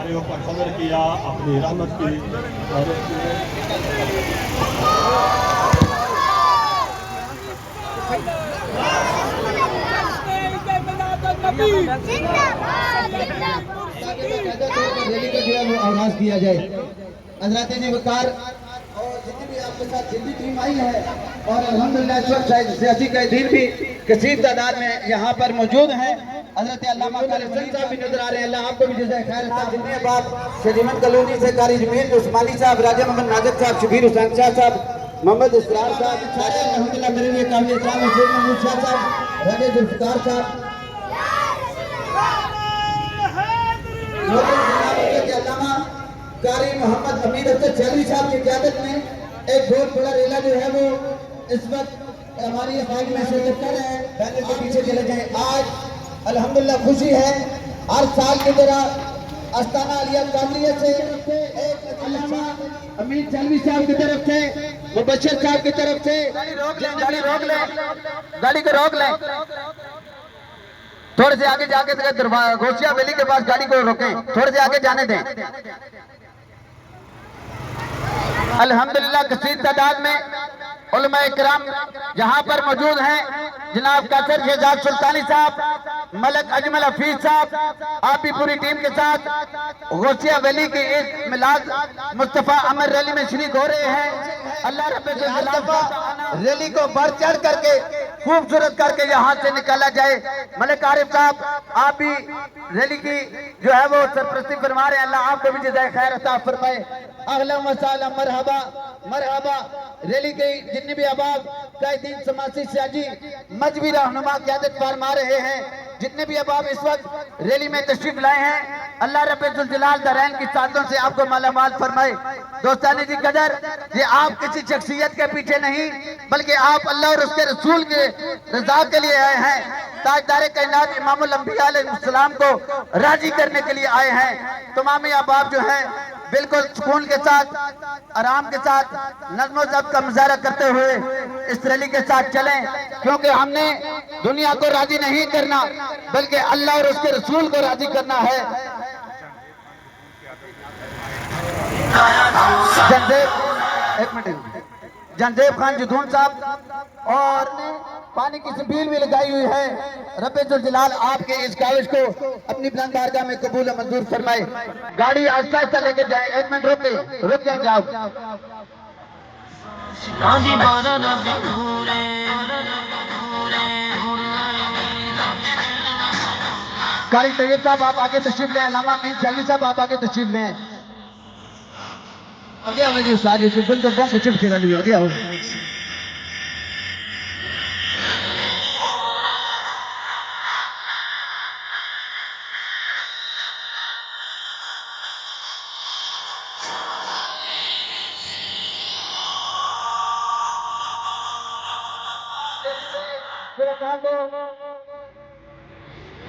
بیماریوں پر فضل کیا اپنی رحمت کی اور ریلی کا جو ہے وہ آغاز کیا جائے۔ حضرات نے وقار اور جتنے بھی آپ کے ساتھ جتنی ٹیم آئی ہے اور الحمدللہ اس وقت سیاسی قائدین بھی کثیر تعداد میں یہاں پر موجود ہیں۔ حضرت علامہ قاری حسین صاحب بھی نظر آ رہے ہیں، اللہ آپ کو بھی جزائے خیر صاحب جتنے احباب شجیمن کالونی سے قاری جمیل عثمانی صاحب، راجہ محمد ناظر صاحب، شبیر حسین شاہ صاحب، محمد اسرار صاحب، سارے الحمدللہ میرے لیے قابل احترام ہیں، سید محمود شاہ صاحب، راجہ ذوالفقار صاحب، علامہ قاری محمد حمید افضل چودھری صاحب کی قیادت میں ایک بہت بڑا ریلا جو ہے وہ اس وقت ہماری افواج میں شرکت کر رہے ہیں۔ بینر کے پیچھے چلے جائیں۔ آج الحمدللہ خوشی ہے، ہر سال کی طرح استانہ علیہ قادریہ سے ایک علامہ حمید چودھری صاحب کی طرف سے، مبشر صاحب کی طرف سے گاڑی روک لیں، گاڑی کو روک لیں، تھوڑے سے آگے جا کے گوشیا ویلی کے پاس گاڑی کو روکیں، تھوڑے سے آگے جانے دیں۔ الحمدللہ کثیر تعداد میں علماء اکرام یہاں پر موجود ہیں۔ جناب قاصر شہزاد سلطانی صاحب، ملک اجمل حفیظ صاحب، آپ بھی پوری ٹیم کے ساتھ غوثیہ ویلی کی اس میلاد مصطفیٰ امر ریلی میں شریک ہو رہے ہیں۔ اللہ رب العالمین ریلی کو بڑھ چڑھ کر کے خوبصورت کر کے یہاں سے نکالا جائے۔ ملک عارف صاحب آپ بھی ریلی کی جو ہے وہ سرپرستی فرما رہے ہیں، اللہ آپ کو بھی جزائے خیر عطا فرمائے۔ اہلا و سہلا، مرحبا مرحبا۔ ریلی کے جتنے بھی احباب قائدین، سماجی، سیاسی، مذہبی رہنما قیادت فرما رہے ہیں، جتنے بھی احباب اس وقت ریلی میں تشریف لائے ہیں، اللہ رب ذوالجلال دارین کی سعادتوں سے آپ کو مالا مال فرمائے۔ دوستانی جی قدر، یہ آپ کسی شخصیت کے پیچھے نہیں بلکہ آپ اللہ اور اس کے رسول کے رضا کے لیے آئے ہیں۔ تاجدار کائنات امام الانبیاء علیہ السلام کو راضی کرنے کے لیے آئے ہیں۔ تمام احباب جو ہیں بالکل سکون کے ساتھ، آرام کے ساتھ، نظم و ضبط کا مظاہرہ کرتے ہوئے اس ریلی کے ساتھ چلیں، کیونکہ ہم نے دنیا کو راضی نہیں کرنا بلکہ اللہ اور اس کے رسول کو راضی کرنا ہے۔ جنزیب خان جدون صاحب اور پانی کی سبیل بھی لگائی ہوئی ہے۔ رب ذوالجلال آپ کے اس کاوش کو اپنی بلند بارگاہ میں قبول و منظور فرمائے۔ گاڑی آہستہ آہستہ لے کے جائیں، ایک منٹ رک جائیں جاؤ۔ قاری طیب صاحب آپ آگے تشریف لیں، علامہ امین چودھری صاحب آپ آگے تشریف لیں۔ آگے آؤ جی استاد جی، بالکل تو بہت کچھ پھیرا نہیں، آگے آؤ۔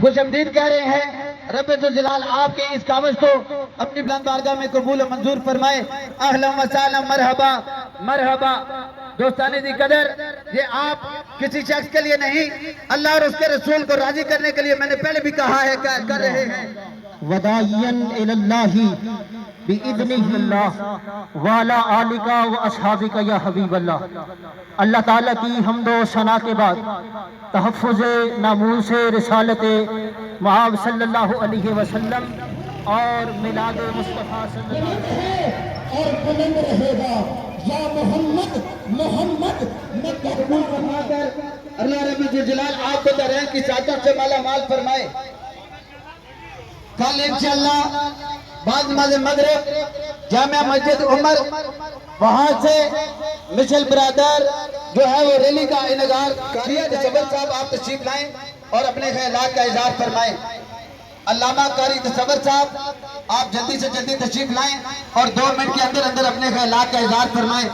خوش آمدید کہہ رہے ہیں، رب ذوالجلال آپ کے اس کاوش کو اپنی بلند بارگاہ میں قبول و منظور فرمائے۔ اہلا و سہلا، مرحبا مرحبا۔ دوستانی دی قدر، یہ آپ کسی شخص کے لیے نہیں اللہ اور اس کے رسول کو راضی کرنے کے لیے میں نے پہلے بھی کہا ہے کہ کر رہے ہیں۔ وداعین الاللہ بِإِذْنِهِ اللہ وَعَلَىٰ آلِكَ وَأَصْحَابِكَ یا حبیب اللہ۔ اللہ تعالیٰ کی حمد و ثنا کے بعد تحفظ ناموس رسالت مآب صلی اللہ علیہ وسلم اور میلاد مصطفیٰ صلی اللہ علیہ وسلم اور بلند رہے گا یا محمد محمد میں کہتا رہا کر اللہ رب الجلال آپ کو دارین کی سعادت سے مالا مال فرمائے۔ کل انشاءاللہ بعد نماز مغرب جامعہ مسجد عمر وہاں سے مشل برادر جو ہے وہ ریلی کا انعقاد کیا۔ تصور صاحب آپ تشریف لائیں اور اپنے خیالات کا اظہار فرمائیں۔ علامہ قاری تصور صاحب آپ جلدی سے جلدی تشریف لائیں اور 2 منٹ کے اندر اندر اپنے خیالات کا اظہار فرمائیں۔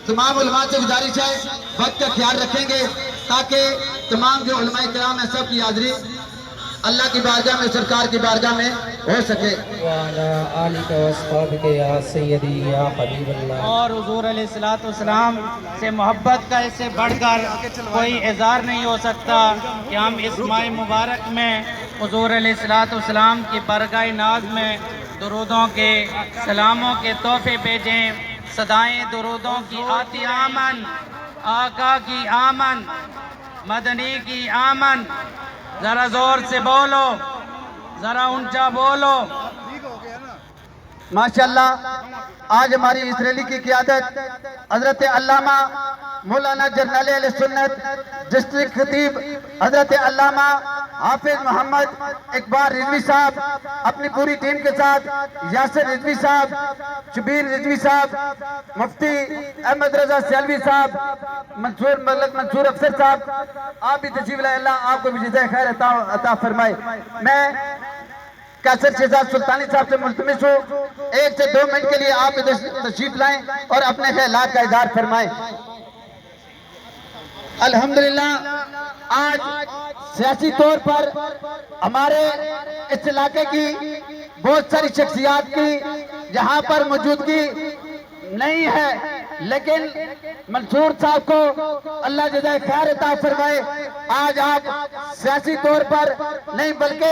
تمام علماء سے گزارش ہے وقت کا خیال رکھیں گے تاکہ تمام جو علماء کرام ہیں سب کی حاضری اللہ کی بارگاہ میں، سرکار کی بارگاہ میں ہو سکے۔ وعلى آلِكَ وَأَصْحَابِكَ یا سیدی یا حبیب اللہ۔ اور حضور علیہ السلام سے محبت کا اس سے بڑھ کر کوئی اظہار نہیں ہو سکتا کہ ہم اس ماہ مبارک میں حضور علیہ السلام کی برگاہ ناز میں درودوں کے سلاموں کے تحفے بھیجیں. صدائیں درودوں کی آتی آمن، آقا کی آمن، مدنی کی آمن. ذرا زور سے بولو، ذرا اونچا بولو. ماشاءاللہ آج ہماری اس ریلی کی قیادت حضرت علامہ مولانا جرنیل اہل سنت ڈسٹرکٹ خطیب حضرت علامہ حافظ محمد اقبال رضوی صاحب اپنی پوری ٹیم کے ساتھ، یاسر رضوی صاحب، شبیر رضوی صاحب، مفتی احمد رضا سیالوی صاحب، منصور افسر صاحب، آپ بھی تشریف لائے. اللہ آپ کو بھی جزائے خیر عطا فرمائے. میں قیصر شہزاد سلطانی صاحب سے ملتمس ہوں 1 سے 2 منٹ کے لیے آپ تشریف لائیں اور اپنے خیالات کا اظہار فرمائیں. الحمدللہ آج سیاسی طور پر ہمارے اس علاقے کی بہت ساری شخصیات کی یہاں پر موجودگی نہیں ہے، لیکن منصور صاحب کو اللہ جزائے خیر عطا فرمائے. آج آپ سیاسی طور پر نہیں بلکہ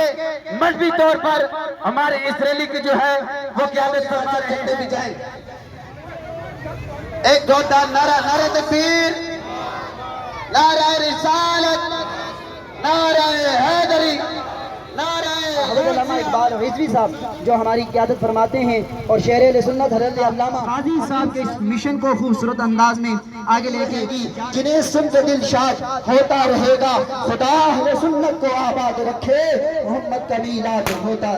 مذہبی طور پر ہمارے اس ریلی کی جو ہے وہ قیادت فرما رہے ہیں. بھی جائیں ایک زوردار نعرہ، نعرہ تکبیر، نعرہ رسالت، نعرہ حیدری، نعرہ حضرت علامہ اقبال رضوی صاحب جو ہماری قیادت فرماتے ہیں اور شہر اہل سنت حضرت علامہ قاضی صاحب کے اس مشن کو خوبصورت انداز میں آگے لے کے گی. جنہیں سن کے دل شاد ہوتا رہے گا، خدا اہل سنت کو آباد رکھے، محمد کا میلاد ہوتا.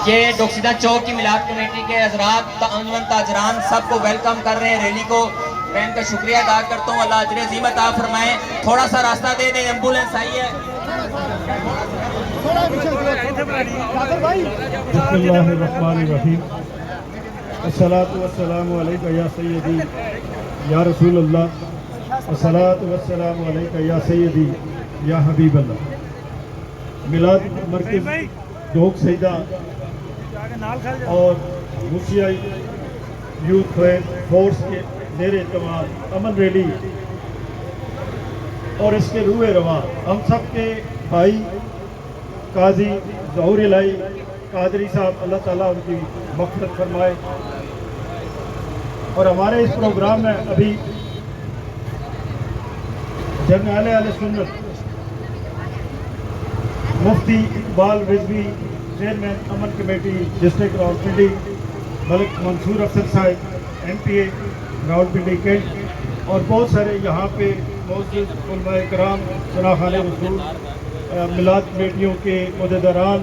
یہ ڈوکسیدہ چوک کی میلاد کمیٹی کے حضرات، انجمن تاجران سب کو ویلکم کر رہے ہیں ریلی کو. میں ان کا شکریہ ادا کرتا ہوں. اللہ اجر عظیم عطا فرمائیں. تھوڑا سا راستہ دے دیں، ایمبولینس آئی ہے. بسم اللہ الرحمن الرحیم. الصلاۃ والسلام علیک یا سیدی یا رسول اللہ، الصلاۃ والسلام علیک یا سیدی یا حبیب اللہ. میلاد مرکز ڈوک سیدہ اور موسیائی یوتھ فورس کے زیر اہتمام امن ریلی اور اس کے روح رواں ہم سب کے بھائی قاضی ظہور الہی قادری صاحب، اللہ تعالیٰ ان کی مغفرت فرمائے. اور ہمارے اس پروگرام میں ابھی جرنیل اہل سنت مفتی اقبال رضوی چیئرمین امن کمیٹی ڈسٹرکٹ راولپنڈی، ملک منصور افسر صاحب MP راولپنڈی کینٹ اور بہت سارے یہاں پہ موجود علماء کرام، شناخان رسول، میلاد کمیٹیوں کے عہدیداران